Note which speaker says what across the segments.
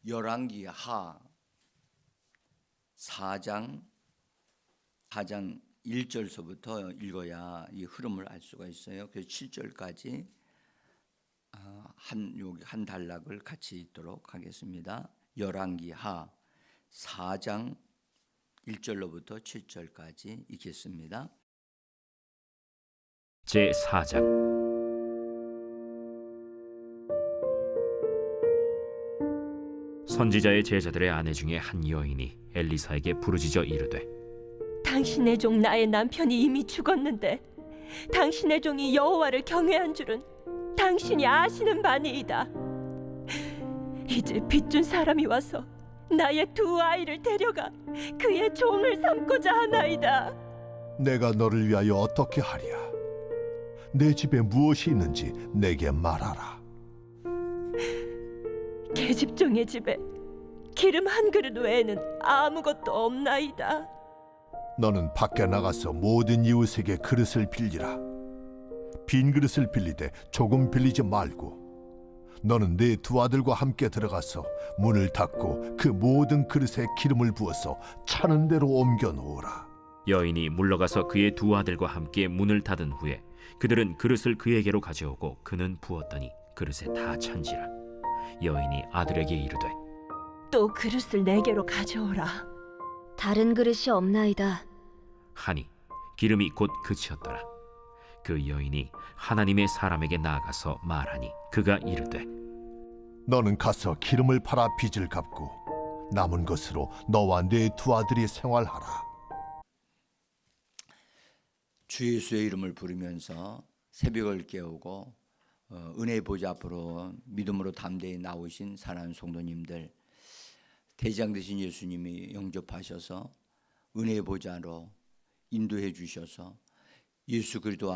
Speaker 1: 열왕기 하 4장 1절서부터 읽어야 이 흐름을 알 수가 있어요. 그래서 7절까지 한 단락을 같이 읽도록 하겠습니다. 열왕기 하 4장 1절로부터 7절까지 읽겠습니다.
Speaker 2: 제4장 선지자의 제자들의 아내 중에 한 여인이 엘리사에게 부르짖어 이르되,
Speaker 3: 당신의 종 나의 남편이 이미 죽었는데 당신의 종이 여호와를 경외한 줄은 당신이 아시는 바니이다. 이제 빚준 사람이 와서 나의 두 아이를 데려가 그의 종을 삼고자 하나이다.
Speaker 4: 내가 너를 위하여 어떻게 하랴? 내 집에 무엇이 있는지 내게 말하라.
Speaker 3: 계집종의 집에 기름 한 그릇 외에는 아무것도 없나이다.
Speaker 4: 너는 밖에 나가서 모든 이웃에게 그릇을 빌리라. 빈 그릇을 빌리되 조금 빌리지 말고 너는 네 두 아들과 함께 들어가서 문을 닫고 그 모든 그릇에 기름을 부어서 차는 대로 옮겨 놓으라.
Speaker 2: 여인이 물러가서 그의 두 아들과 함께 문을 닫은 후에 그들은 그릇을 그에게로 가져오고 그는 부었더니 그릇에 다 찬지라. 여인이 아들에게 이르되,
Speaker 3: 또 그릇을 내게로 가져오라.
Speaker 5: 다른 그릇이 없나이다.
Speaker 2: 하니 기름이 곧 그치었더라. 그 여인이 하나님의 사람에게 나아가서 말하니 그가 이르되,
Speaker 4: 너는 가서 기름을 팔아 빚을 갚고 남은 것으로 너와 네 두 아들이 생활하라.
Speaker 1: 주 예수의 이름을 부르면서 새벽을 깨우고 은혜의 보좌 앞으로 믿음으로 담대히 나오신 사랑하는 성도님들, 대장 되신 예수님이 영접하셔서 은혜의 보좌로 인도해 주셔서 예수 그리스도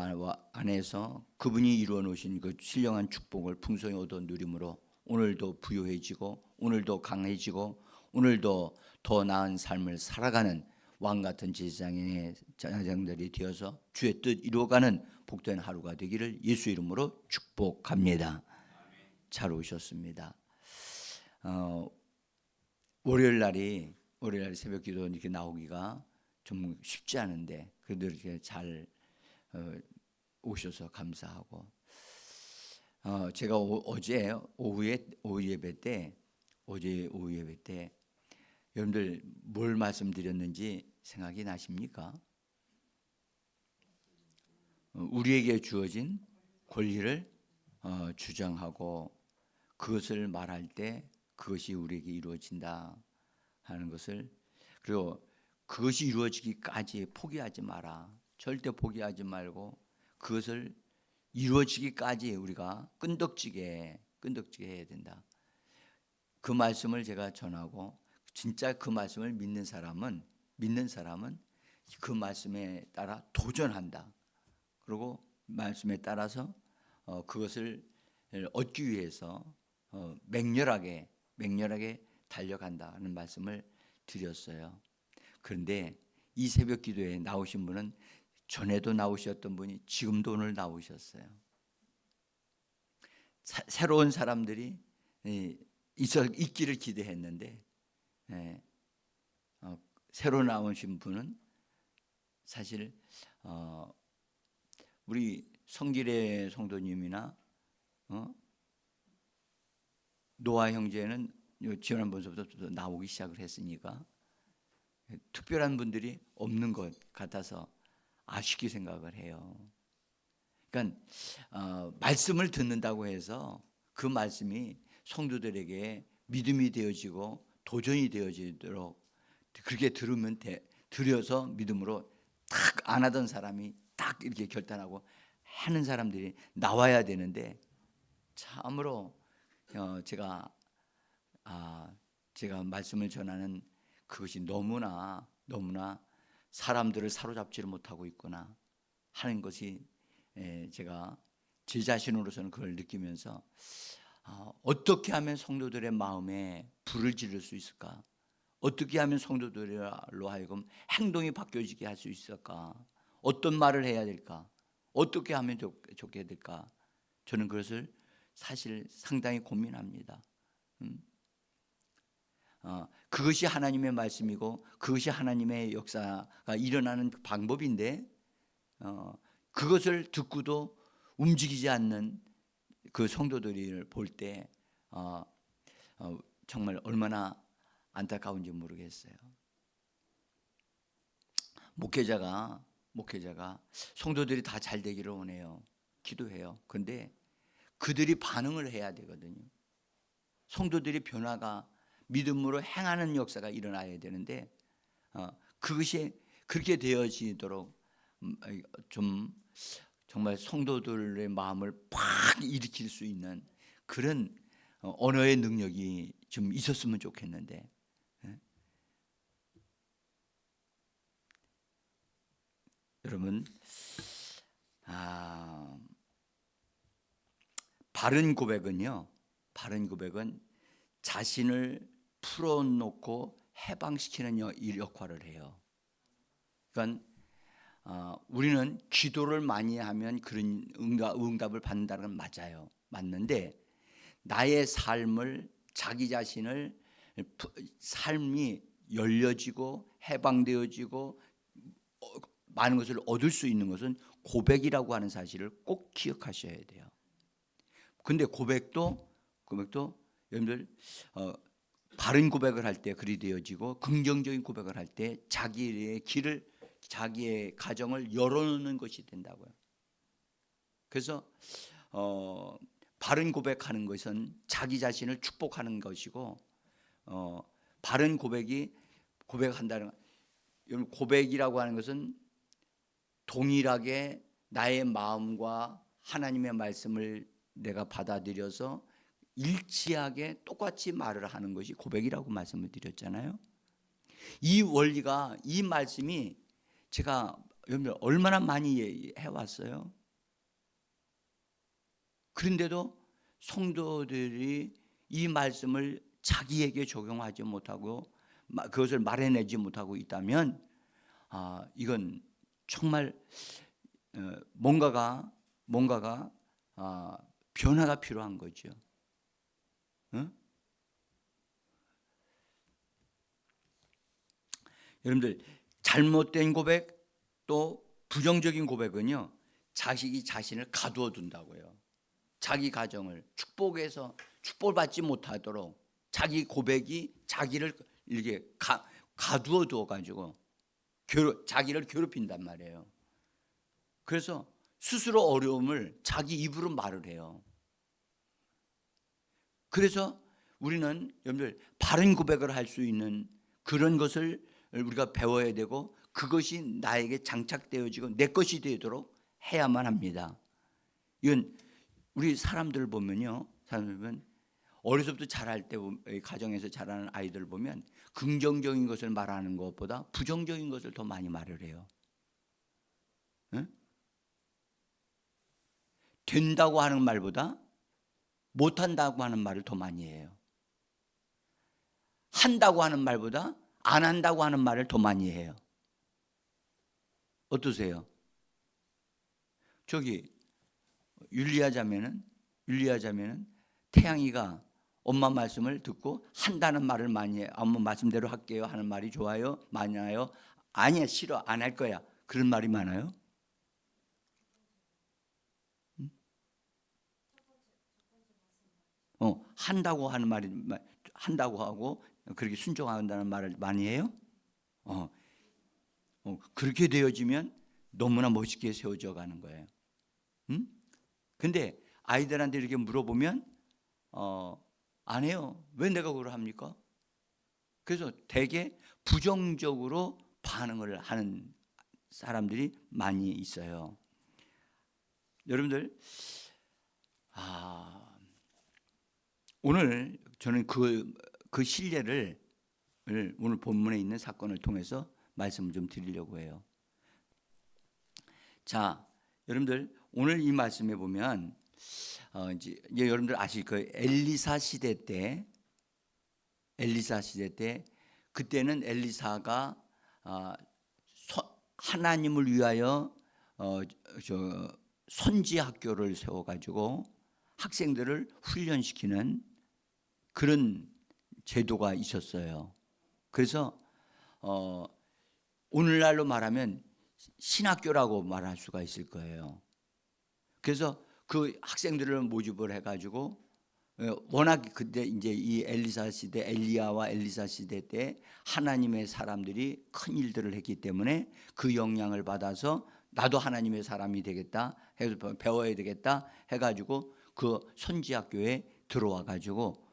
Speaker 1: 안에서 그분이 이루어 놓으신 그 신령한 축복을 풍성히 얻어 누림으로 오늘도 부유해지고 오늘도 강해지고 오늘도 더 나은 삶을 살아가는 왕같은 제사장의 자장들이 되어서 주의 뜻 이루어가는 복된 하루가 되기를 예수 이름으로 축복합니다. 잘 오셨습니다. 월요일 날이 새벽 기도 이렇게 나오기가 좀 쉽지 않은데 그래도 이렇게 잘 오셔서 감사하고, 제가 어제 오후 예배 때 여러분들 뭘 말씀드렸는지 생각이 나십니까? 우리에게 주어진 권리를 주장하고 그것을 말할 때 그것이 우리에게 이루어진다 하는 것을, 그리고 그것이 이루어지기까지 포기하지 마라. 절대 포기하지 말고 그것을 이루어지기까지 우리가 끈덕지게 해야 된다. 그 말씀을 제가 전하고, 진짜 그 말씀을 믿는 사람은 그 말씀에 따라 도전한다. 그리고 말씀에 따라서 그것을 얻기 위해서 맹렬하게 달려간다는 말씀을 드렸어요. 그런데 이 새벽 기도에 나오신 분은 전에도 나오셨던 분이 지금도 오늘 나오셨어요. 새로운 사람들이 있기를 기대했는데, 새로 나오신 분은 사실 우리 성길의 성도님이나 노아 형제는 지난번부터 나오기 시작을 했으니까 특별한 분들이 없는 것 같아서 아쉽게 생각을 해요. 그러니까 말씀을 듣는다고 해서 그 말씀이 성도들에게 믿음이 되어지고 도전이 되어지도록 그렇게 들여서 믿음으로 딱 안 하던 사람이 딱 이렇게 결단하고 하는 사람들이 나와야 되는데, 참으로 제가 말씀을 전하는 그것이 너무나 사람들을 사로잡지를 못하고 있구나 하는 것이, 제가 제 자신으로서는 그걸 느끼면서 어떻게 하면 성도들의 마음에 불을 지를 수 있을까? 어떻게 하면 성도들로 하여금 행동이 바뀌어지게 할 수 있을까? 어떤 말을 해야 될까? 어떻게 하면 좋게 될까? 저는 그것을 사실 상당히 고민합니다. 그것이 하나님의 말씀이고 그것이 하나님의 역사가 일어나는 방법인데 그것을 듣고도 움직이지 않는 그 성도들을 볼 때 정말 얼마나 안타까운지 모르겠어요. 목회자가 성도들이 다 잘 되기를 원해요. 기도해요. 그런데 그들이 반응을 해야 되거든요. 성도들이 변화가 믿음으로 행하는 역사가 일어나야 되는데 그것이 그렇게 되어지도록 좀 정말 성도들의 마음을 팍 일으킬 수 있는 그런 언어의 능력이 좀 있었으면 좋겠는데 여러분 바른 고백은 자신을 풀어놓고 해방시키는 역할을 해요. 그러니까 우리는 기도를 많이 하면 그런 응답을 받는다는 건 맞아요. 맞는데 나의 삶을 자기 자신을 삶이 열려지고 해방되어지고 많은 것을 얻을 수 있는 것은 고백이라고 하는 사실을 꼭 기억하셔야 돼요. 근데 고백도 여러분들 바른 고백을 할 때 그리 되어지고 긍정적인 고백을 할 때 자기의 길을 자기의 가정을 열어놓는 것이 된다고요. 그래서 바른 고백하는 것은 자기 자신을 축복하는 것이고 바른 고백한다는 여러분 고백이라고 하는 것은 동일하게 나의 마음과 하나님의 말씀을 내가 받아들여서 일치하게 똑같이 말을 하는 것이 고백이라고 말씀을 드렸잖아요. 이 원리가 이 말씀이 제가 여러분 얼마나 많이 해왔어요. 그런데도 성도들이 이 말씀을 자기에게 적용하지 못하고 그것을 말해내지 못하고 있다면 이건 정말 뭔가가 변화가 필요한 거죠. 여러분들 잘못된 고백 또 부정적인 고백은요 자식이 자신을 가두어 둔다고요. 자기 가정을 축복을 받지 못하도록 자기 고백이 자기를 이렇게 가두어 두어 가지고 자기를 괴롭힌단 말이에요. 그래서 스스로 어려움을 자기 입으로 말을 해요. 그래서 우리는 여러분들 바른 고백을 할 수 있는 그런 것을 우리가 배워야 되고 그것이 나에게 장착되어지고 내 것이 되도록 해야만 합니다. 이건 우리 사람들 보면요. 어려서부터 자랄 때 가정에서 자라는 아이들 보면 긍정적인 것을 말하는 것보다 부정적인 것을 더 많이 말을 해요. 응? 된다고 하는 말보다 못한다고 하는 말을 더 많이 해요. 한다고 하는 말보다 안 한다고 하는 말을 더 많이 해요. 어떠세요? 저기 윤리하자면은 태양이가 엄마 말씀을 듣고 한다는 말을 많이 해. 엄마 말씀대로 할게요 하는 말이 좋아요? 많아요? 아니야 싫어 안 할 거야 그런 말이 많아요? 한다고 하는 말이 한다고 하고 그렇게 순종한다는 말을 많이 해요? 그렇게 되어지면 너무나 멋있게 세워져 가는 거예요. 근데 아이들한테 이렇게 물어보면 안 해요. 왜 내가 그걸 합니까? 그래서 되게 부정적으로 반응을 하는 사람들이 많이 있어요. 여러분들 오늘 저는 그 실례를 오늘 본문에 있는 사건을 통해서 말씀을 좀 드리려고 해요. 자, 여러분들 오늘 이 말씀에 보면 이제 여러분들 아실 거예요. 엘리사 시대 때 그때는 엘리사가 하나님을 위하여 선지 학교를 세워가지고 학생들을 훈련시키는 그런 제도가 있었어요. 그래서 오늘날로 말하면 신학교라고 말할 수가 있을 거예요. 그래서 그 학생들을 모집을 해가지고 워낙 그때 이제 이 엘리사 시대, 엘리야와 엘리사 시대 때 하나님의 사람들이 큰 일들을 했기 때문에 그 영향을 받아서 나도 하나님의 사람이 되겠다 해서 배워야 되겠다 해가지고 그 선지학교에 들어와 가지고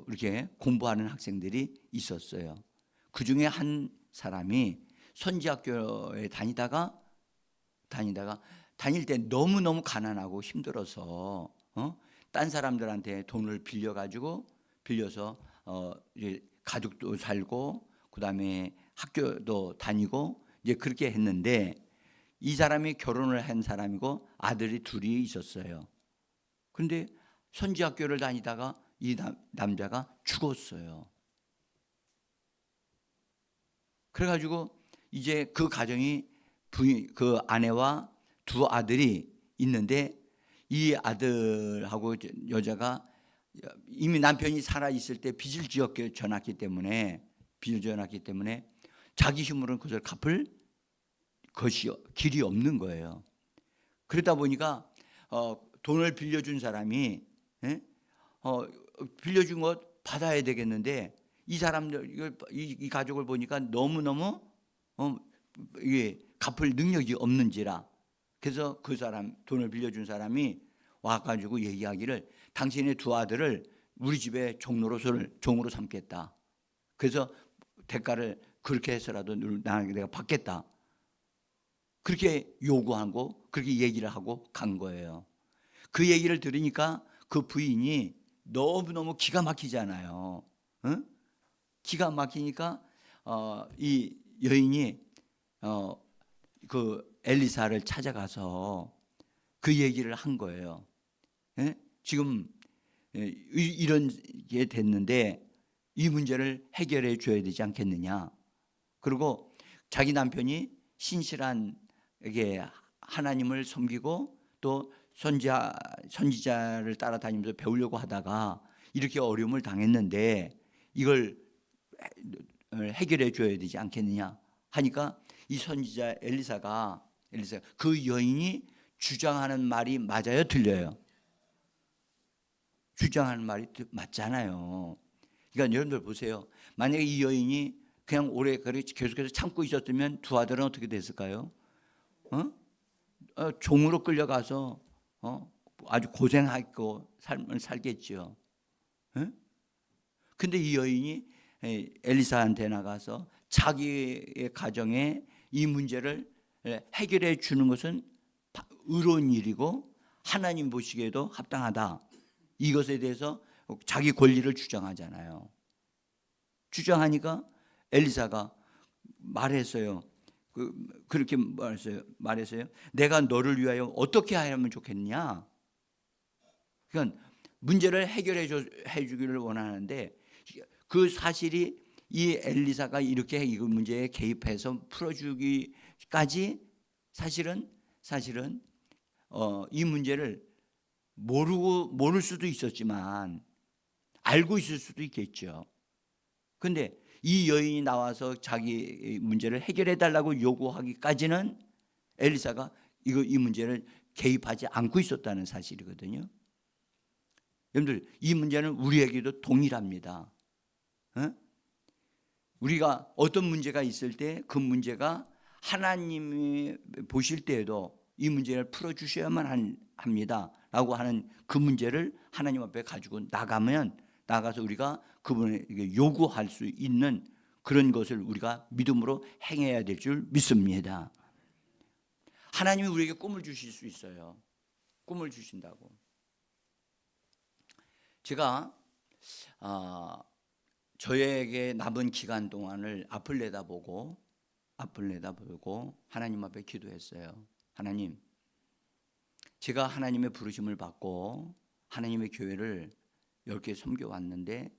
Speaker 1: 이렇게 공부하는 학생들이 있었어요. 그 중에 한 사람이 선지학교에 다닐 때 너무너무 가난하고 힘들어서 딴 사람들한테 돈을 빌려서 이제 가족도 살고 그다음에 학교도 다니고 이제 그렇게 했는데 이 사람이 결혼을 한 사람이고 아들이 둘이 있었어요. 그런데 선지학교를 다니다가 이 남자가 죽었어요. 그래가지고 이제 그 가정이 그 아내와 두 아들이 있는데 이 아들하고 여자가 이미 남편이 살아 있을 때 빚을 지었기 때문에 자기 힘으로는 그것을 갚을 것이 길이 없는 거예요. 그러다 보니까 돈을 빌려준 사람이 빌려준 것 받아야 되겠는데 이 사람들 이 가족을 보니까 너무너무 이게 갚을 능력이 없는지라 그래서 그 사람 돈을 빌려준 사람이 와가지고 얘기하기를 당신의 두 아들을 우리 집에 종으로 삼겠다. 그래서 대가를 그렇게 해서라도 내가 받겠다. 그렇게 요구하고 그렇게 얘기를 하고 간 거예요. 그 얘기를 들으니까 그 부인이 너무너무 기가 막히잖아요. 응? 기가 막히니까 이 여인이 그 엘리사를 찾아가서 그 얘기를 한 거예요. 예? 지금 이런 게 됐는데 이 문제를 해결해 줘야 되지 않겠느냐. 그리고 자기 남편이 신실하게 하나님을 섬기고 또 선지자를 따라다니면서 배우려고 하다가 이렇게 어려움을 당했는데 이걸 해결해 줘야 되지 않겠느냐 하니까 이 선지자 엘리사가 그 여인이 주장하는 말이 맞아요, 틀려요? 주장하는 말이 맞잖아요. 그러니까 여러분들 보세요. 만약에 이 여인이 그냥 오래 계속해서 참고 있었다면 두 아들은 어떻게 됐을까요? 종으로 끌려가서 아주 고생하고 삶을 살겠죠. 근데 이 여인이 엘리사한테 나가서 자기의 가정에 이 문제를 해결해 주는 것은 의로운 일이고 하나님 보시기에도 합당하다. 이것에 대해서 자기 권리를 주장하잖아요. 주장하니까 엘리사가 말했어요. 그렇게 말했어요. 내가 너를 위하여 어떻게 하면 좋겠냐? 그러니까 문제를 해결해 주기를 원하는데 그 사실이 이 엘리사가 이렇게 이 문제에 개입해서 풀어주기까지 사실은 이 문제를 모를 수도 있었지만 알고 있을 수도 있겠죠. 그런데 이 여인이 나와서 자기 문제를 해결해 달라고 요구하기까지는 엘리사가 이 문제를 개입하지 않고 있었다는 사실이거든요. 여러분들 이 문제는 우리에게도 동일합니다. 우리가 어떤 문제가 있을 때 그 문제가 하나님이 보실 때에도 이 문제를 풀어주셔야만 합니다 라고 하는 그 문제를 하나님 앞에 가지고 나가서 우리가 그분에게 요구할 수 있는 그런 것을 우리가 믿음으로 행해야 될 줄 믿습니다. 하나님이 우리에게 꿈을 주실 수 있어요. 꿈을 주신다고. 제가 저에게 남은 기간 동안을 앞을 내다보고 하나님 앞에 기도했어요. 하나님, 제가 하나님의 부르심을 받고 하나님의 교회를 10개 섬겨왔는데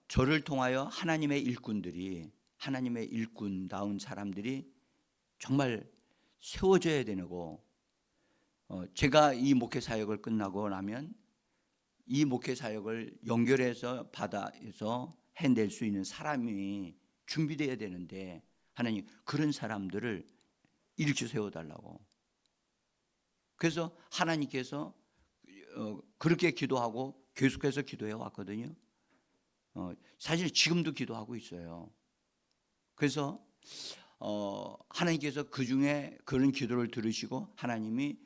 Speaker 1: 저를 통하여 하나님의 일꾼다운 사람들이 정말 세워져야 되고 제가 이 목회 사역을 끝나고 나면 이 목회 사역을 연결해서 받아서 해낼 수 있는 사람이 준비되어야 되는데 하나님 그런 사람들을 일으켜 세워달라고. 그래서 하나님께서 그렇게 기도하고 계속해서 기도해 왔거든요. 사실 지금도 기도하고 있어요. 그래서 하나님께서 그 중에 그런 기도를 들으시고 하나님이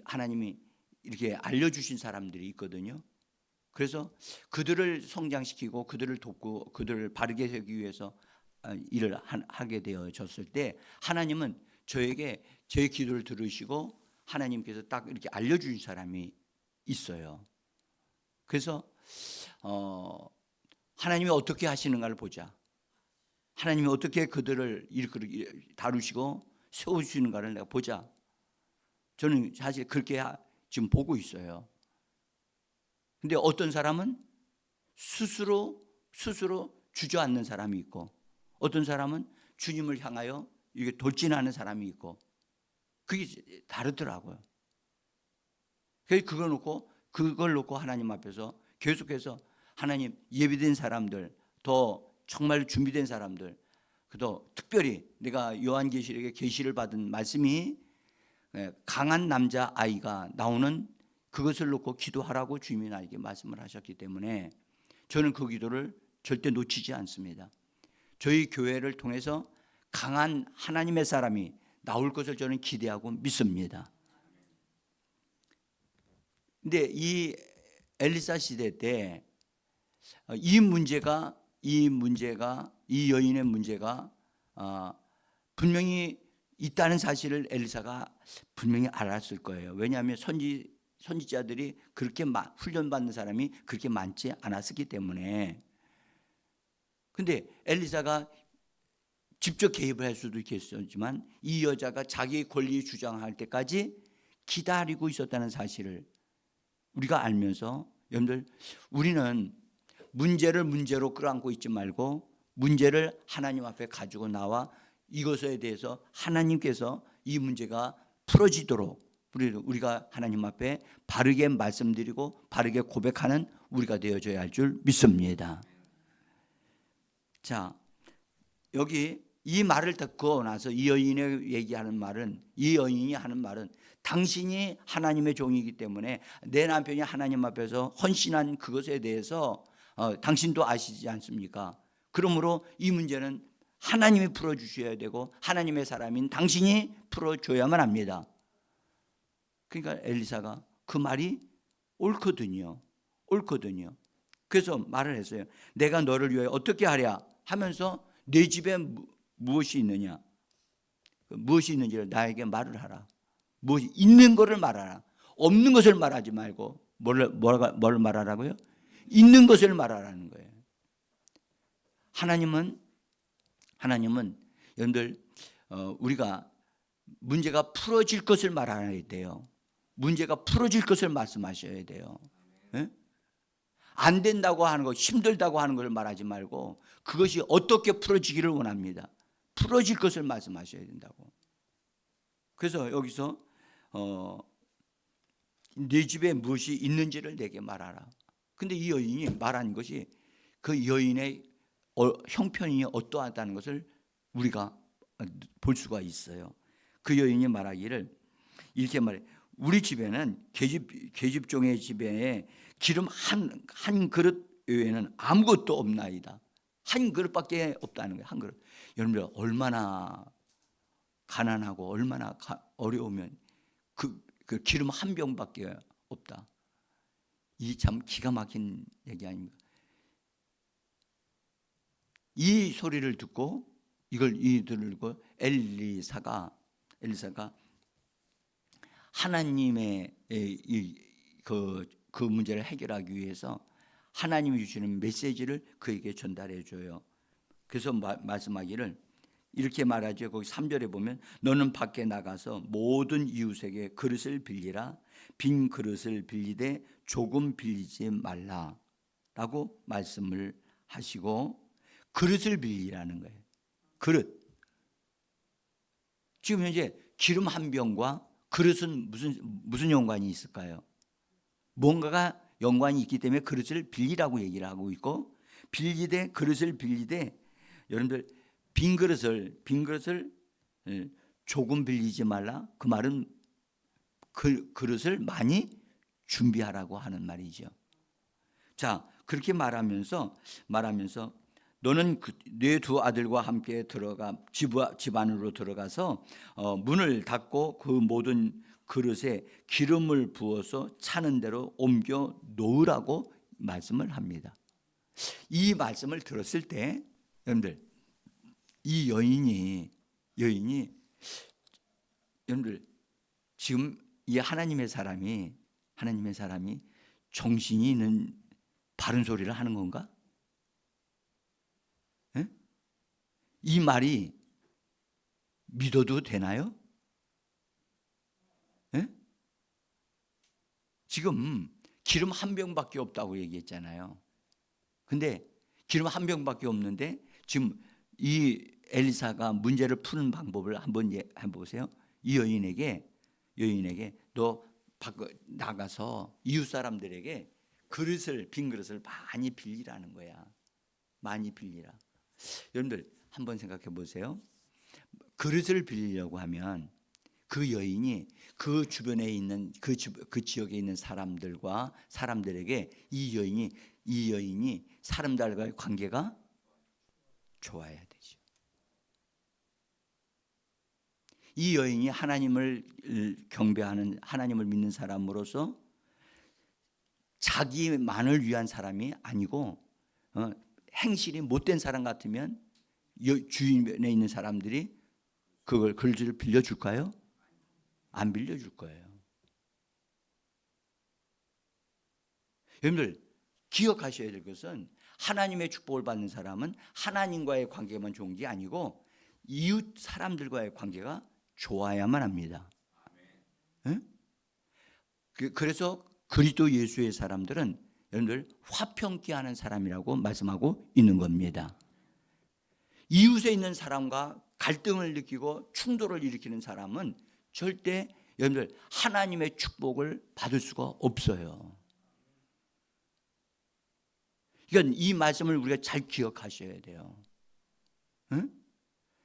Speaker 1: 하나님이 이렇게 알려주신 사람들이 있거든요. 그래서 그들을 성장시키고 그들을 돕고 그들을 바르게 하기 위해서 일을 하게 되어졌을 때 하나님은 저에게 제 기도를 들으시고 하나님께서 딱 이렇게 알려주신 사람이 있어요. 그래서 하나님이 어떻게 하시는가를 보자. 하나님이 어떻게 그들을 이렇게 다루시고 세우시는가를 내가 보자. 저는 사실 그렇게 지금 보고 있어요. 근데 어떤 사람은 스스로 주저앉는 사람이 있고 어떤 사람은 주님을 향하여 이게 돌진하는 사람이 있고 그게 다르더라고요. 그래서 그걸 놓고 하나님 앞에서 계속해서 하나님 예비된 사람들 더 정말 준비된 사람들 또 특별히 내가 요한계시록에 계시를 받은 말씀이 강한 남자 아이가 나오는 그것을 놓고 기도하라고 주님이 나에게 말씀을 하셨기 때문에 저는 그 기도를 절대 놓치지 않습니다. 저희 교회를 통해서 강한 하나님의 사람이 나올 것을 저는 기대하고 믿습니다. 근데 이 엘리사 시대 때 이 여인의 문제가 분명히 있다는 사실을 엘리사가 분명히 알았을 거예요. 왜냐하면 선지자들이 그렇게 훈련받는 사람이 그렇게 많지 않았기 때문에. 근데 엘리사가 직접 개입을 할 수도 있겠지만 이 여자가 자기 권리 주장할 때까지 기다리고 있었다는 사실을 우리가 알면서 여러분들 우리는 문제를 문제로 끌어안고 있지 말고 문제를 하나님 앞에 가지고 나와 이것에 대해서 하나님께서 이 문제가 풀어지도록 우리가 하나님 앞에 바르게 말씀드리고 바르게 고백하는 우리가 되어줘야 할 줄 믿습니다. 자, 여기 이 말을 듣고 나서 이 여인이 하는 말은 당신이 하나님의 종이기 때문에 내 남편이 하나님 앞에서 헌신한 그것에 대해서 당신도 아시지 않습니까? 그러므로 이 문제는 하나님이 풀어주셔야 되고 하나님의 사람인 당신이 풀어줘야만 합니다. 그러니까 엘리사가 그 말이 옳거든요. 그래서 말을 했어요. 내가 너를 위하여 어떻게 하랴 하면서 내 집에 무엇이 있느냐, 무엇이 있는지를 나에게 말을 하라. 무엇이 있는 것을 말하라. 없는 것을 말하지 말고 뭘 말하라고요? 있는 것을 말하라는 거예요. 하나님은 여러분들 우리가 문제가 풀어질 것을 말해야 돼요. 문제가 풀어질 것을 말씀하셔야 돼요. 네? 안 된다고 하는 거, 힘들다고 하는 것을 말하지 말고 그것이 어떻게 풀어지기를 원합니다. 풀어질 것을 말씀하셔야 된다고. 그래서 여기서 내 집에 무엇이 있는지를 내게 말하라. 근데 이 여인이 말한 것이 그 여인의 형편이 어떠하다는 것을 우리가 볼 수가 있어요. 그 여인이 말하기를 이렇게 말해. 우리 집에는 계집종의 집에 기름 한 그릇 외에는 아무것도 없나이다. 한 그릇밖에 없다는 거예요. 한 그릇. 여러분들 얼마나 가난하고 얼마나 어려우면 그 기름 한 병밖에 없다. 이 참 기가 막힌 얘기 아닙니까? 이 소리를 듣고 들고 엘리사가 하나님의 그 문제를 해결하기 위해서 하나님이 주시는 메시지를 그에게 전달해 줘요. 그래서 말씀하기를 이렇게 말하죠. 거기 3절에 보면 너는 밖에 나가서 모든 이웃에게 그릇을 빌리라. 빈 그릇을 빌리되 조금 빌리지 말라라고 말씀을 하시고 그릇을 빌리라는 거예요. 그릇. 지금 현재 기름 한 병과 그릇은 무슨 연관이 있을까요? 뭔가가 연관이 있기 때문에 그릇을 빌리라고 얘기를 하고 있고, 빌리되 그릇을 빌리되 여러분들 빈 그릇을 조금 빌리지 말라. 그 말은 그 그릇을 많이 준비하라고 하는 말이죠. 자, 그렇게 말하면서 너는 네 두 아들과 함께 들어가 집 안으로 들어가서 문을 닫고 그 모든 그릇에 기름을 부어서 차는 대로 옮겨 놓으라고 말씀을 합니다. 이 말씀을 들었을 때 여러분들, 이 여인이 여러분들 지금 이 하나님의 사람이 정신이 있는 바른 소리를 하는 건가? 에? 이 말이 믿어도 되나요? 에? 지금 기름 한 병밖에 없다고 얘기했잖아요. 근데 기름 한 병밖에 없는데 지금 이 엘리사가 문제를 푸는 방법을 한번 해보세요. 이 여인에게 너 나가서 이웃 사람들에게 빈 그릇을 많이 빌리라는 거야. 많이 빌리라. 여러분들 한번 생각해 보세요. 그릇을 빌리려고 하면 그 여인이 그 주변에 있는 그 지역에 있는 사람들에게 이 여인이 사람들과의 관계가 좋아야 되죠. 이 여인이 하나님을 경배하는, 하나님을 믿는 사람으로서 자기만을 위한 사람이 아니고 행실이 못된 사람 같으면 주변에 있는 사람들이 그릇을 빌려줄까요? 안 빌려줄 거예요. 여러분들 기억하셔야 될 것은 하나님의 축복을 받는 사람은 하나님과의 관계만 좋은 게 아니고 이웃 사람들과의 관계가 좋아야만 합니다. 그래서 그리스도 예수의 사람들은 여러분들 화평케 하는 사람이라고 말씀하고 있는 겁니다. 이웃에 있는 사람과 갈등을 느끼고 충돌을 일으키는 사람은 절대 여러분들 하나님의 축복을 받을 수가 없어요. 그러니까 이 말씀을 우리가 잘 기억하셔야 돼요. 응?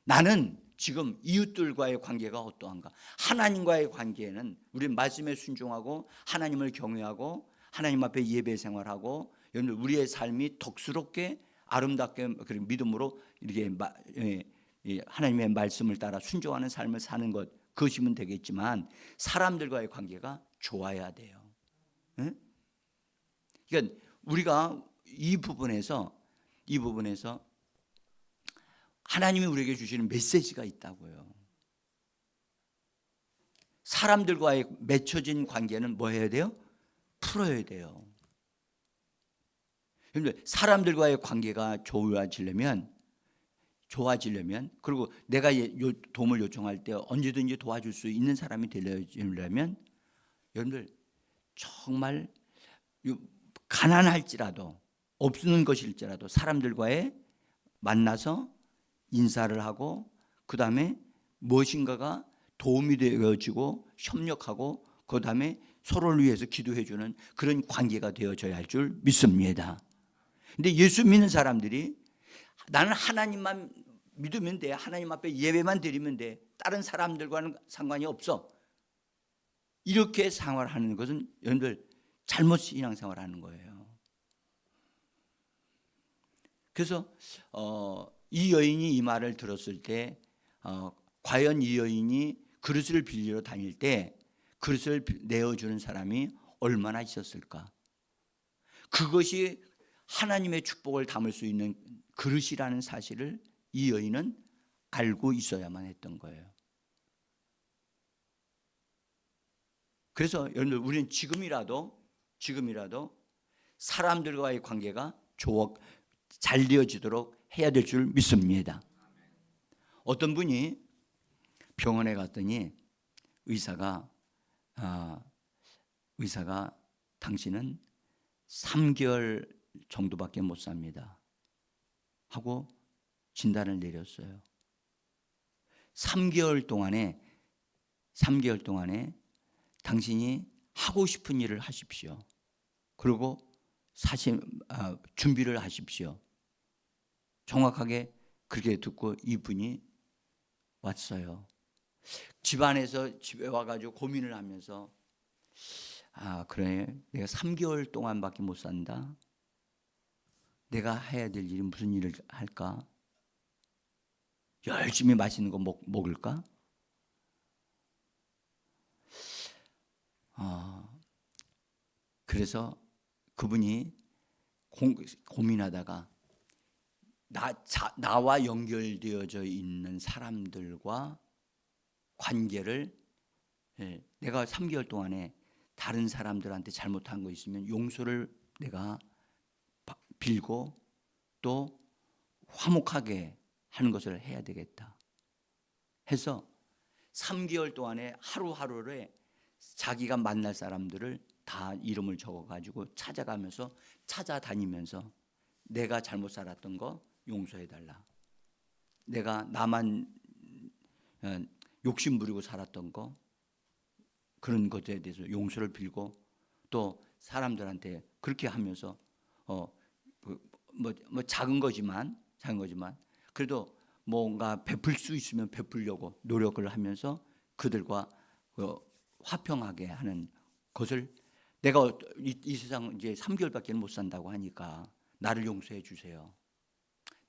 Speaker 1: 나는 지금 이웃들과의 관계가 어떠한가? 하나님과의 관계는 우리는 말씀에 순종하고 하나님을 경외하고 하나님 앞에 예배 생활하고 여러분들 우리의 삶이 덕스럽게 아름답게 믿음으로 이렇게 하나님의 말씀을 따라 순종하는 삶을 사는 것, 그것이면 되겠지만 사람들과의 관계가 좋아야 돼요. 응? 그러니까 우리가 이 부분에서 하나님이 우리에게 주시는 메시지가 있다고요. 사람들과의 맺혀진 관계는 뭐 해야 돼요? 풀어야 돼요. 사람들과의 관계가 좋아지려면 그리고 내가 도움을 요청할 때 언제든지 도와줄 수 있는 사람이 되려면 여러분들 정말 가난할지라도 없는 것일지라도 사람들과의 만나서 인사를 하고 그 다음에 무엇인가가 도움이 되어지고 협력하고 그 다음에 서로를 위해서 기도해 주는 그런 관계가 되어져야 할 줄 믿습니다. 근데 예수 믿는 사람들이 나는 하나님만 믿으면 돼, 하나님 앞에 예배만 드리면 돼, 다른 사람들과는 상관이 없어, 이렇게 생활하는 것은 여러분들 잘못 신앙생활하는 거예요. 그래서 이 여인이 이 말을 들었을 때 과연 이 여인이 그릇을 빌리러 다닐 때 그릇을 내어주는 사람이 얼마나 있었을까? 그것이 하나님의 축복을 담을 수 있는 그릇이라는 사실을 이 여인은 알고 있어야만 했던 거예요. 그래서 여러분들 우리는 지금이라도 사람들과의 관계가 잘 되어지도록 해야 될 줄 믿습니다. 어떤 분이 병원에 갔더니 의사가 당신은 3개월 정도밖에 못 삽니다 하고 진단을 내렸어요. 3개월 동안에 당신이 하고 싶은 일을 하십시오. 그리고 준비를 하십시오. 정확하게 그렇게 듣고 이분이 왔어요. 집안에서 집에 와가지고 고민을 하면서 그래, 내가 3개월 동안밖에 못 산다. 내가 해야 될 일이 무슨 일을 할까? 열심히 맛있는 거 먹을까? 그래서 그분이 고민하다가 나와 연결되어져 있는 사람들과 관계를 내가 3개월 동안에 다른 사람들한테 잘못한 거 있으면 용서를 내가 빌고 또 화목하게 하는 것을 해야 되겠다 해서 3개월 동안에 하루하루를 자기가 만날 사람들을 다 이름을 적어가지고 찾아다니면서 내가 잘못 살았던 거 용서해달라. 내가 나만 욕심 부리고 살았던 거 그런 것에 대해서 용서를 빌고 또 사람들한테 그렇게 하면서 작은 거지만 그래도 뭔가 베풀 수 있으면 베풀려고 노력을 하면서 그들과 화평하게 하는 것을 내가 이 세상 이제 3개월밖에 못 산다고 하니까 나를 용서해 주세요.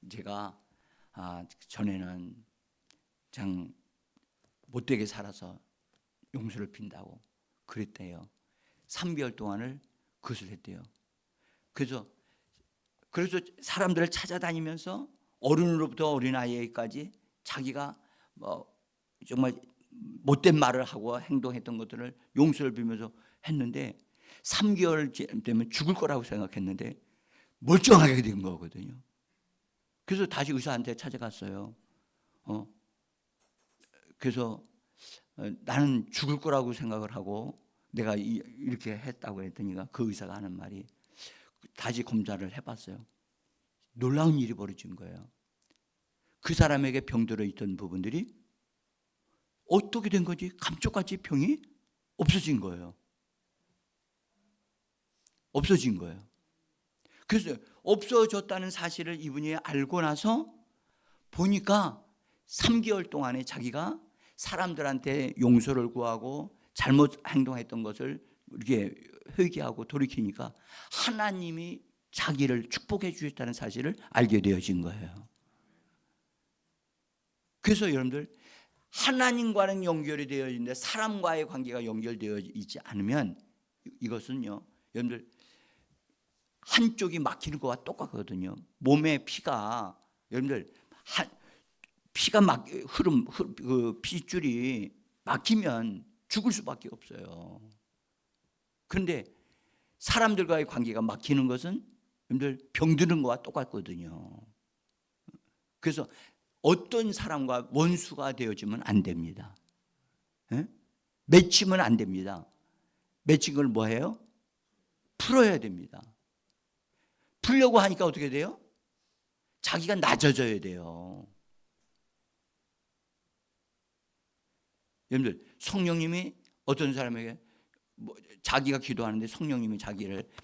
Speaker 1: 제가 전에는 참 못되게 살아서 용서를 빈다고 그랬대요. 3개월 동안을 그것을 했대요. 그래서 사람들을 찾아다니면서 어른으로부터 어린아이까지 자기가 정말 못된 말을 하고 행동했던 것들을 용서를 빌면서 했는데 3개월 되면 죽을 거라고 생각했는데 멀쩡하게 된 거거든요. 그래서 다시 의사한테 찾아갔어요. 그래서 나는 죽을 거라고 생각을 하고 내가 이렇게 했다고 했더니가 그 의사가 하는 말이 다시 검사를 해봤어요. 놀라운 일이 벌어진 거예요. 그 사람에게 병들어 있던 부분들이 어떻게 된 거지? 감쪽같이 병이 없어진 거예요. 없어진 거예요. 그래서 없어졌다는 사실을 이분이 알고 나서 보니까 3개월 동안에 자기가 사람들한테 용서를 구하고 잘못 행동했던 것을 이렇게 회개하고 돌이키니까 하나님이 자기를 축복해 주셨다는 사실을 알게 되어진 거예요. 그래서 여러분들 하나님과는 연결이 되어 있는데 사람과의 관계가 연결되어 있지 않으면 이것은요, 여러분들 한쪽이 막히는 것과 똑같거든요. 몸의 피가 여러분들 피가 그 핏줄이 막히면 죽을 수밖에 없어요. 그런데 사람들과의 관계가 막히는 것은 여러분들 병드는 것과 똑같거든요. 그래서 어떤 사람과 원수가 되어지면 안 됩니다. 맺히면 안 됩니다. 맺힌 걸 뭐 해요? 풀어야 됩니다. 풀려고 하니까 어떻게 돼요? 자기가 낮아져야 돼요. 여러분들 성령님이 어떤 사람에게 자기가 기도하는데 성령님이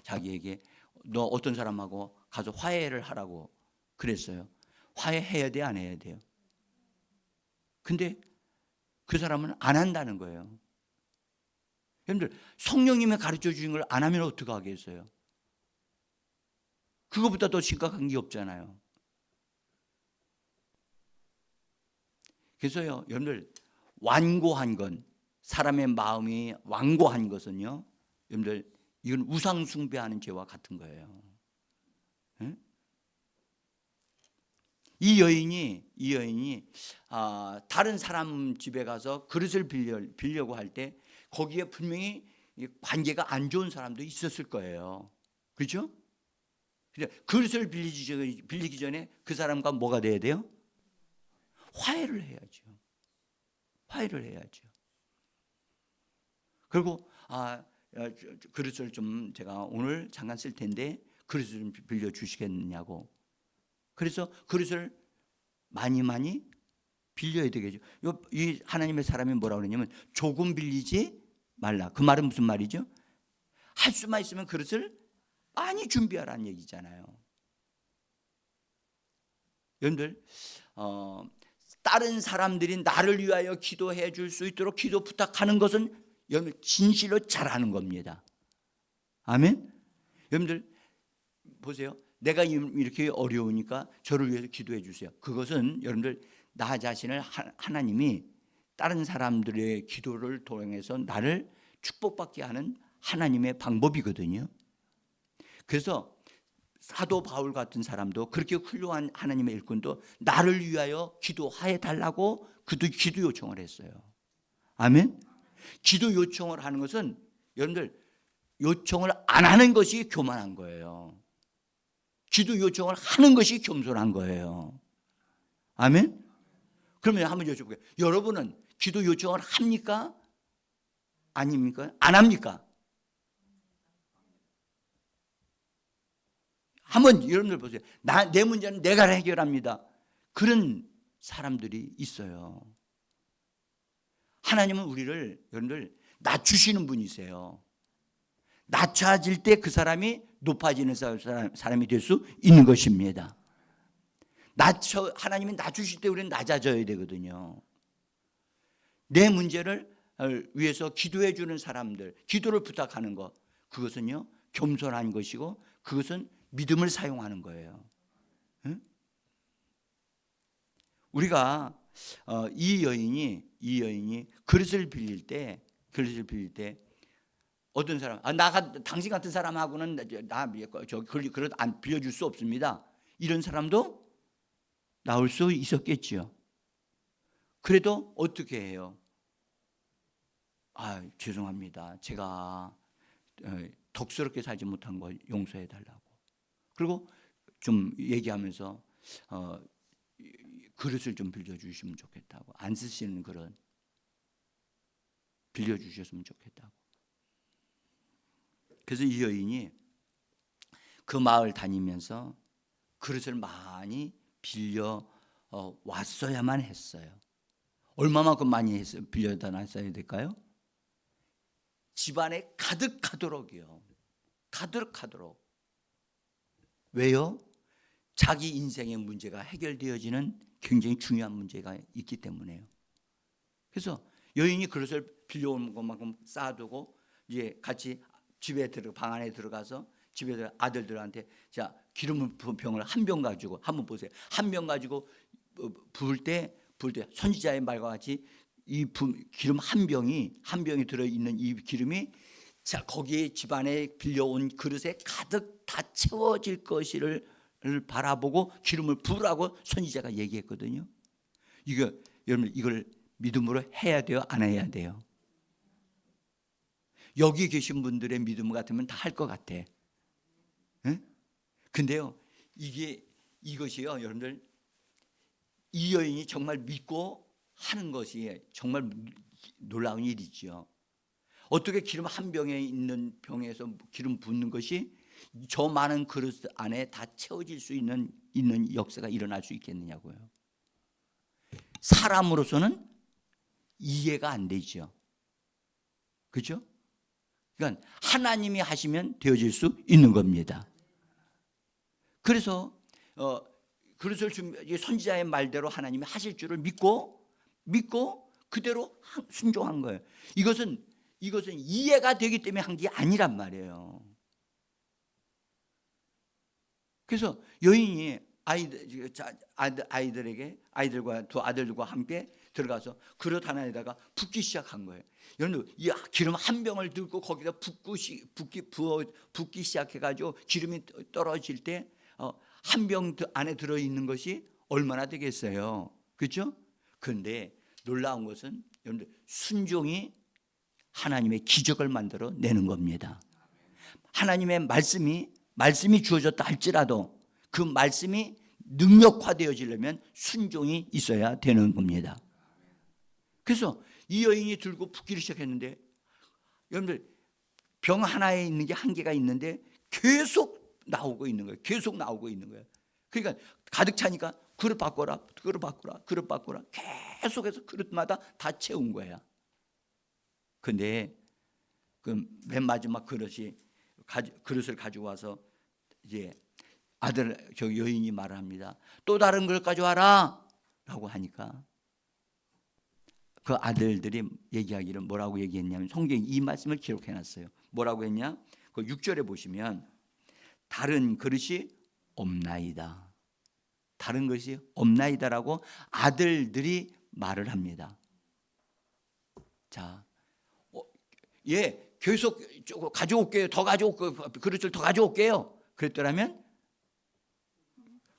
Speaker 1: 자기에게 너 어떤 사람하고 가서 화해를 하라고 그랬어요. 화해해야 돼, 안 해야 돼요? 근데 그 사람은 안 한다는 거예요. 여러분들 성령님이 가르쳐 주신 걸 안 하면 어떻게 하겠어요? 그거보다 더 심각한 게 없잖아요. 그래서요, 여러분들 완고한 건, 사람의 마음이 완고한 것은요, 여러분들 이건 우상 숭배하는 죄와 같은 거예요. 이 여인이 다른 사람 집에 가서 그릇을 빌려고 할 때 거기에 분명히 관계가 안 좋은 사람도 있었을 거예요. 그렇죠? 그릇을 빌리기 전에 그 사람과 뭐가 돼야 돼요? 화해를 해야죠. 화해를 해야죠. 그리고 그릇을 좀 제가 오늘 잠깐 쓸 텐데 그릇을 좀 빌려 주시겠느냐고. 그래서 그릇을 많이 빌려야 되겠죠. 이 하나님의 사람이 뭐라고 그러냐면 조금 빌리지 말라. 그 말은 무슨 말이죠? 할 수만 있으면 그릇을 많이 준비하라는 얘기잖아요. 여러분들 다른 사람들이 나를 위하여 기도해 줄 수 있도록 기도 부탁하는 것은 여러분 진실로 잘하는 겁니다. 아멘. 여러분들 보세요. 내가 이렇게 어려우니까 저를 위해서 기도해 주세요. 그것은 여러분들 나 자신을 하나님이 다른 사람들의 기도를 통해서 나를 축복받게 하는 하나님의 방법이거든요. 그래서 사도 바울 같은 사람도 그렇게 훌륭한 하나님의 일꾼도 나를 위하여 기도해 달라고 그도 기도 요청을 했어요. 아멘. 기도 요청을 하는 것은 여러분들 요청을 안 하는 것이 교만한 거예요. 기도 요청을 하는 것이 겸손한 거예요. 아멘. 그러면 한번 여쭤볼게요. 여러분은 기도 요청을 합니까? 아닙니까? 안 합니까? 한번 여러분들 보세요. 내 문제는 내가 해결합니다. 그런 사람들이 있어요. 하나님은 우리를 여러분들 낮추시는 분이세요. 낮춰질 때 그 사람이 높아지는 사람이 될 수 있는 것입니다. 하나님이 낮추실 때 우리는 낮아져야 되거든요. 내 문제를 위해서 기도해 주는 사람들, 기도를 부탁하는 것, 그것은요 겸손한 것이고 그것은 믿음을 사용하는 거예요. 응? 우리가 이 여인이 그릇을 빌릴 때 어떤 사람, 당신 같은 사람하고는 그릇 안 빌려줄 수 없습니다. 이런 사람도 나올 수 있었겠지요. 그래도 어떻게 해요? 죄송합니다. 제가 덕스럽게 살지 못한 거 용서해 달라고. 그리고 좀 얘기하면서 그릇을 좀 빌려주시면 좋겠다고. 안 쓰시는 그릇 빌려주셨으면 좋겠다고. 그래서 이 여인이 그 마을 다니면서 그릇을 많이 빌려 왔어야만 했어요. 얼마만큼 많이 빌려다 놨어야 될까요? 집안에 가득하도록이요. 가득하도록. 왜요? 자기 인생의 문제가 해결되어지는 굉장히 중요한 문제가 있기 때문에요. 그래서 여인이 그릇을 빌려온 것만큼 쌓아두고 이제 같이 방 안에 들어가서 집에 아들들한테 자 기름 부은 병을 한 병 가지고 한번 보세요. 한 병 가지고 부을 때 선지자의 말과 같이 이 기름 한 병이 들어 있는 이 기름이 자 거기에 집안에 빌려온 그릇에 가득 다 채워질 것을 바라보고 기름을 부으라고 선지자가 얘기했거든요. 여러분 이걸 믿음으로 해야 돼요, 안 해야 돼요? 여기 계신 분들의 믿음 같으면 다 할 것 같아. 응? 근데요, 이것이요, 여러분들 이 여인이 정말 믿고 하는 것이 정말 놀라운 일이지요. 어떻게 기름 한 병에 있는 병에서 기름 붓는 것이 저 많은 그릇 안에 다 채워질 수 있는 역사가 일어날 수 있겠느냐고요. 사람으로서는 이해가 안 되죠. 그렇죠? 그러니까 하나님이 하시면 되어질 수 있는 겁니다. 그래서 그릇을 선지자의 말대로 하나님이 하실 줄을 믿고 그대로 순종한 거예요. 이것은 이해가 되기 때문에 한 게 아니란 말이에요. 그래서 여인이 아이들과 두 아들들과 함께 들어가서 그릇 하나에다가 붓기 시작한 거예요. 여러분, 이 기름 한 병을 들고 거기다 붓기 시작해가지고 기름이 떨어질 때 한 병 안에 들어 있는 것이 얼마나 되겠어요, 그렇죠? 그런데 놀라운 것은 여러분들 순종이 하나님의 기적을 만들어 내는 겁니다. 하나님의 말씀이 주어졌다 할지라도 그 말씀이 능력화되어지려면 순종이 있어야 되는 겁니다. 그래서 이 여인이 들고 붓기를 시작했는데 여러분들 병 하나에 있는 게 한계가 있는데 계속 나오고 있는 거예요. 계속 나오고 있는 거예요. 그러니까 가득 차니까 그릇 바꿔라 계속해서 그릇마다 다 채운 거야. 근데 그 맨 마지막 그릇을 가지고 와서 이제 아들 저 여인이 말을 합니다. 또 다른 걸 가져와라 라고 하니까 그 아들들이 얘기하기를 뭐라고 얘기했냐면 성경이 이 말씀을 기록해 놨어요. 뭐라고 했냐? 그 6절에 보시면 다른 그릇이 없나이다. 다른 것이 없나이다라고 아들들이 말을 합니다. 자, 예, 계속 가져올게요. 더 가져올게요. 그릇을 더 가져올게요. 그랬더라면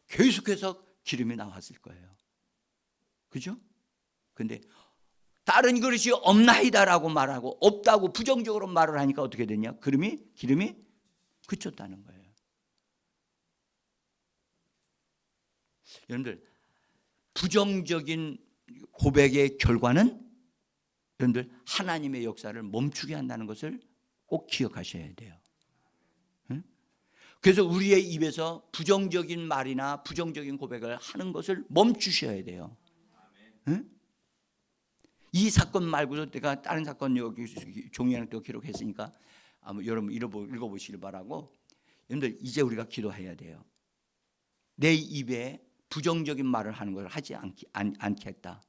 Speaker 1: 계속해서 기름이 나왔을 거예요. 그죠? 근데 다른 그릇이 없나이다라고 말하고 없다고 부정적으로 말을 하니까 어떻게 됐냐? 기름이 그쳤다는 거예요. 여러분들 부정적인 고백의 결과는 여러분들 하나님의 역사를 멈추게 한다는 것을 꼭 기억하셔야 돼요. 그래서 우리의 입에서 부정적인 말이나 부정적인 고백을 하는 것을 멈추셔야 돼요. 이 사건 말고도 내가 다른 사건 여기 종이에 또 기록했으니까 여러분 읽어보시길 바라고. 여러분들 이제 우리가 기도해야 돼요. 내 입에 부정적인 말을 하는 걸 하지 않겠다.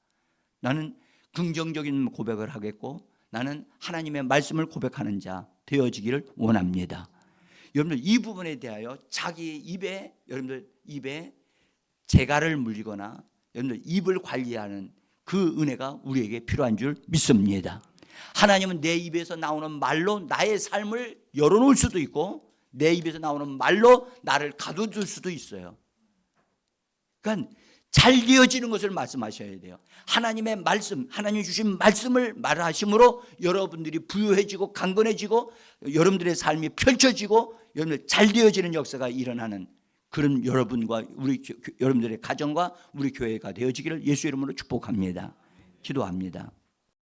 Speaker 1: 나는 긍정적인 고백을 하겠고 나는 하나님의 말씀을 고백하는 자 되어지기를 원합니다. 여러분들 이 부분에 대하여 자기 입에 여러분들 입에 재갈을 물리거나 여러분들 입을 관리하는 그 은혜가 우리에게 필요한 줄 믿습니다. 하나님은 내 입에서 나오는 말로 나의 삶을 열어놓을 수도 있고 내 입에서 나오는 말로 나를 가둬둘 수도 있어요. 그러니까 잘 되어지는 것을 말씀하셔야 돼요. 하나님의 말씀, 하나님 주신 말씀을 말하심으로 여러분들이 부유해지고 강건해지고 여러분들의 삶이 펼쳐지고 여러분들 잘 되어지는 역사가 일어나는 그런 여러분과 여러분들의 가정과 우리 교회가 되어지기를 예수 이름으로 축복합니다. 기도합니다.